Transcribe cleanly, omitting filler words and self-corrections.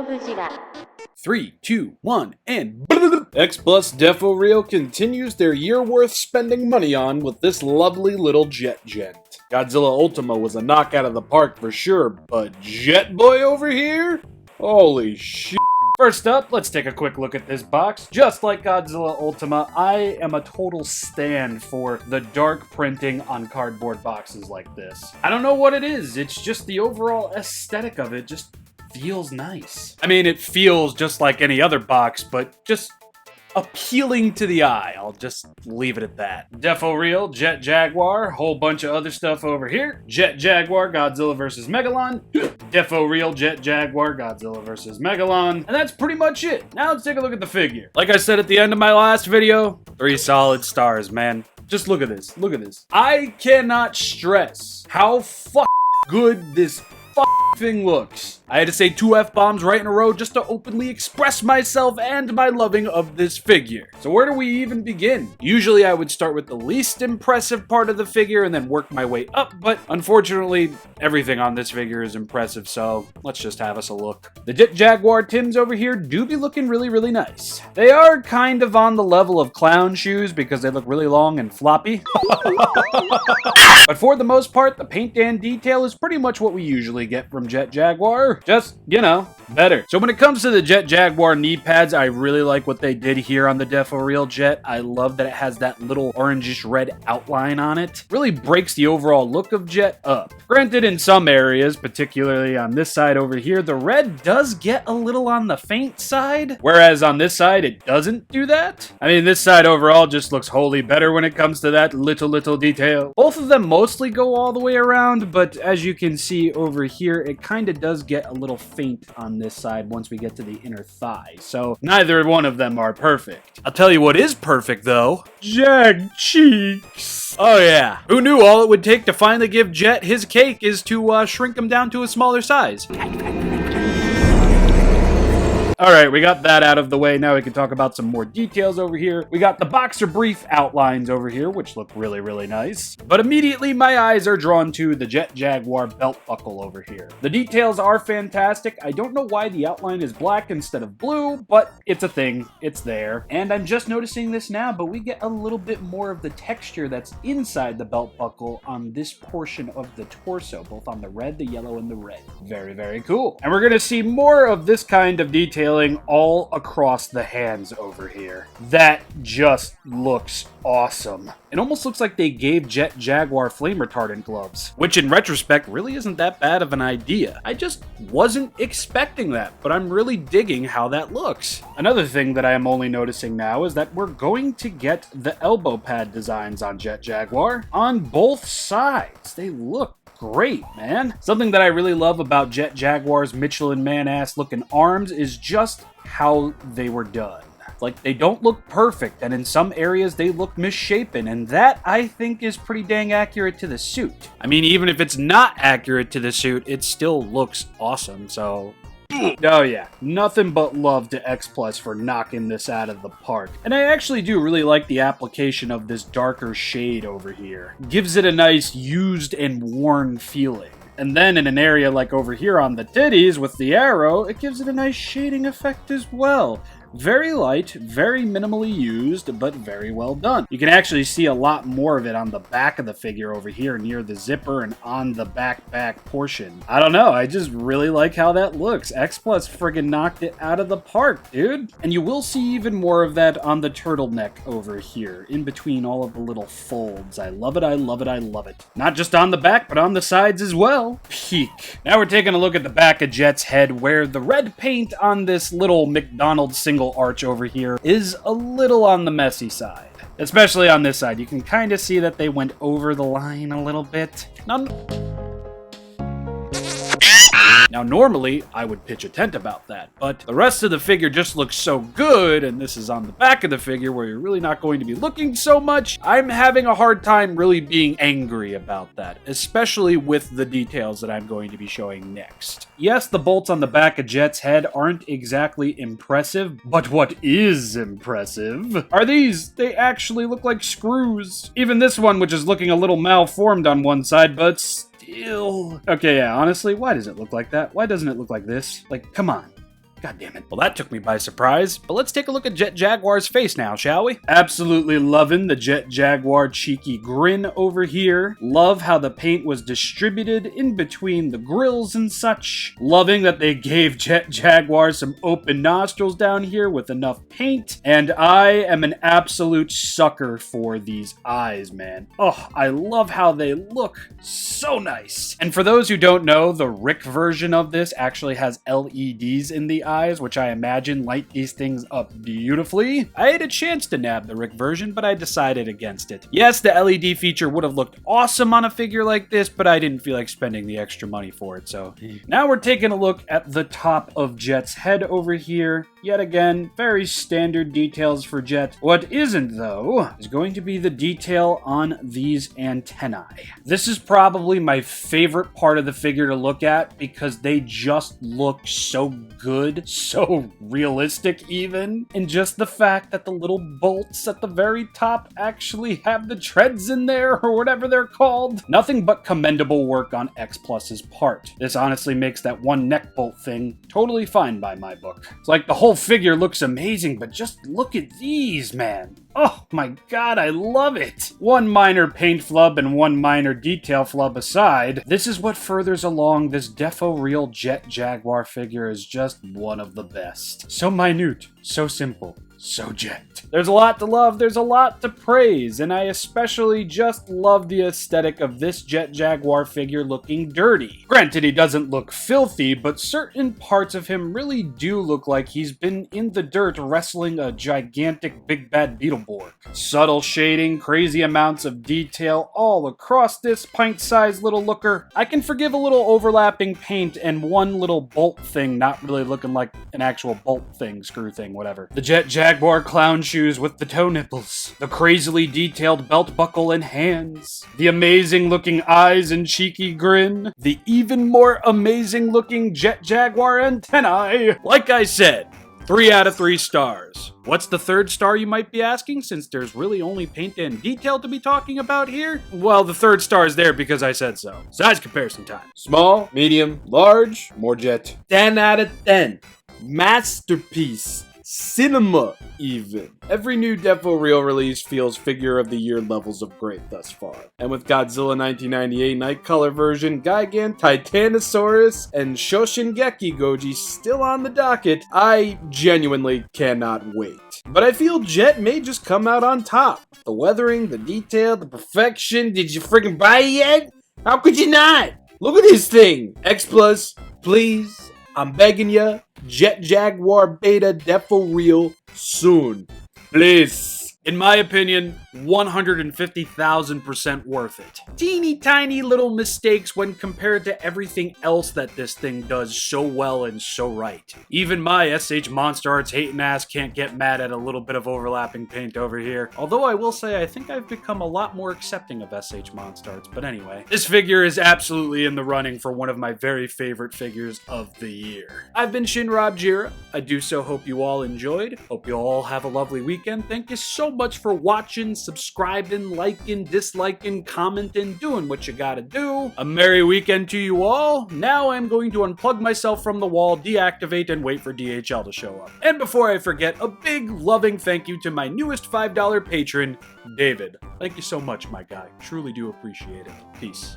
ShinRobjira. 3, 2, 1, and X Plus DefoReal continues their year worth spending money on with this lovely little jet gent. Godzilla Ultima was a knock out of the park for sure, but Jet Boy over here? Holy shit. First up, let's take a quick look at this box. Just like Godzilla Ultima, I am a total stan for the dark printing on cardboard boxes like this. I don't know what it is, it's just the overall aesthetic of it just feels nice. I mean, it feels just like any other box, but just appealing to the eye. I'll just leave it at that. DefoReal, Jet Jaguar, whole bunch of other stuff over here. Jet Jaguar, Godzilla vs. Megalon. DefoReal, Jet Jaguar, Godzilla vs. Megalon. And that's pretty much it. Now let's take a look at the figure. Like I said at the end of my last video, 3 solid stars, man. Just look at this. Look at this. I cannot stress how good this thing looks. I had to say 2 F-bombs right in a row just to openly express myself and my loving of this figure. So where do we even begin? Usually I would start with the least impressive part of the figure and then work my way up, but unfortunately everything on this figure is impressive, so let's just have us a look. The Jet Jaguar Tims over here do be looking really nice. They are kind of on the level of clown shoes because they look really long and floppy. But for the most part, the paint and detail is pretty much what we usually get from Jet Jaguar. Just, you know, better. So when it comes to the Jet Jaguar knee pads, I really like what they did here on the DefoReal Jet. I love that it has that little orangish red outline on it. Really breaks the overall look of Jet up. Granted, in some areas, particularly on this side over here, the red does get a little on the faint side, whereas on this side, it doesn't do that. I mean, this side overall just looks wholly better when it comes to that little detail. Both of them mostly go all the way around, but as you can see over here, it kind of does get a little faint on this side once we get to the inner thigh, so neither one of them are perfect. I'll tell you what is perfect though. Jag cheeks. Oh yeah, who knew all it would take to finally give Jet his cake is to shrink him down to a smaller size. Alright, we got that out of the way. Now we can talk about some more details over here. We got the boxer brief outlines over here, which look really nice. But immediately my eyes are drawn to the Jet Jaguar belt buckle over here. The details are fantastic. I don't know why the outline is black instead of blue, but it's a thing. It's there. And I'm just noticing this now, but we get a little bit more of the texture that's inside the belt buckle on this portion of the torso, both on the red, the yellow, and the red. Very cool. And we're gonna see more of this kind of detail all across the hands over here. That just looks awesome. It almost looks like they gave Jet Jaguar flame retardant gloves, which in retrospect really isn't that bad of an idea. I just wasn't expecting that, but I'm really digging how that looks. Another thing that I am only noticing now is that we're going to get the elbow pad designs on Jet Jaguar on both sides. They look great, man. Something that I really love about Jet Jaguar's Michelin Man-ass looking arms is just how they were done. Like, they don't look perfect, and in some areas they look misshapen, and that, I think, is pretty dang accurate to the suit. I mean, even if it's not accurate to the suit, it still looks awesome, so oh yeah, nothing but love to X Plus for knocking this out of the park. And I actually do really like the application of this darker shade over here. Gives it a nice used and worn feeling. And then in an area like over here on the titties with the arrow, it gives it a nice shading effect as well. Very light, very minimally used, but very well done. You can actually see a lot more of it on the back of the figure over here near the zipper and on the back portion. I don't know, I just really like how that looks. X Plus friggin' knocked it out of the park, dude. And you will see even more of that on the turtleneck over here, in between all of the little folds. I love it, I love it, I love it. Not just on the back, but on the sides as well. Peak. Now we're taking a look at the back of Jet's head, where the red paint on this little McDonald's single arch over here is a little on the messy side. Especially on this side. You can kind of see that they went over the line a little bit. Now, normally, I would pitch a tent about that, but the rest of the figure just looks so good, and this is on the back of the figure where you're really not going to be looking so much. I'm having a hard time really being angry about that, especially with the details that I'm going to be showing next. Yes, the bolts on the back of Jet's head aren't exactly impressive, but what is impressive are these. They actually look like screws. Even this one, which is looking a little malformed on one side, but still. Okay, yeah, honestly, why does it look like that? Why doesn't it look like this? Like, come on. God damn it. Well, that took me by surprise, but let's take a look at Jet Jaguar's face now, shall we? Absolutely loving the Jet Jaguar cheeky grin over here. Love how the paint was distributed in between the grills and such. Loving that they gave Jet Jaguar some open nostrils down here with enough paint. And I am an absolute sucker for these eyes, man. Oh, I love how they look. So nice. And for those who don't know, the Rick version of this actually has LEDs in the eyes, which I imagine light these things up beautifully. I had a chance to nab the Rick version, but I decided against it. Yes, the LED feature would have looked awesome on a figure like this, but I didn't feel like spending the extra money for it, so. Now we're taking a look at the top of Jet's head over here. Yet again, very standard details for Jet. What isn't, though, is going to be the detail on these antennae. This is probably my favorite part of the figure to look at because they just look so good, so realistic even. And just the fact that the little bolts at the very top actually have the treads in there, or whatever they're called. Nothing but commendable work on X+'s part. This honestly makes that one neck bolt thing totally fine by my book. It's like the whole figure looks amazing, but just look at these, man. Oh my god, I love it! One minor paint flub and one minor detail flub aside, this is what furthers along this DefoReal Jet Jaguar figure is just one of the best. So minute, so simple, so Jet. There's a lot to love, there's a lot to praise, and I especially just love the aesthetic of this Jet Jaguar figure looking dirty. Granted, he doesn't look filthy, but certain parts of him really do look like he's been in the dirt wrestling a gigantic big bad Beetleborg. Subtle shading, crazy amounts of detail all across this pint-sized little looker. I can forgive a little overlapping paint and one little bolt thing not really looking like an actual bolt thing, screw thing, whatever. The Jet Jaguar clown shoes with the toe nipples, the crazily detailed belt buckle and hands, the amazing looking eyes and cheeky grin, the even more amazing looking Jet Jaguar antennae. Like I said, 3 out of 3 stars. What's the third star, you might be asking, since there's really only paint and detail to be talking about here? Well, the third star is there because I said so. Size comparison time. Small, medium, large, more Jet. 10 out of 10. Masterpiece. Cinema, even. Every new DefoReal release feels Figure of the Year levels of great thus far. And with Godzilla 1998 Night Color version, Gigan, Titanosaurus, and Shoshingeki Goji still on the docket, I genuinely cannot wait. But I feel Jet may just come out on top. The weathering, the detail, the perfection. Did you freaking buy it yet? How could you not? Look at this thing. X+, please. I'm begging ya. Jet Jaguar Beta DefoReal soon. Please. In my opinion, 150,000% worth it. Teeny tiny little mistakes when compared to everything else that this thing does so well and so right. Even my SH Monster Arts hating ass can't get mad at a little bit of overlapping paint over here. Although I will say I think I've become a lot more accepting of SH Monster Arts, but anyway. This figure is absolutely in the running for one of my very favorite figures of the year. I've been ShinRobjira. I do so hope you all enjoyed. Hope you all have a lovely weekend. Thank you so much for watching, subscribing, liking, disliking, commenting, doing what you gotta do. A merry weekend to you all. Now I'm going to unplug myself from the wall, deactivate, and wait for DHL to show up. And before I forget, a big loving thank you to my newest $5 patron, David. Thank you so much, my guy. Truly do appreciate it. Peace.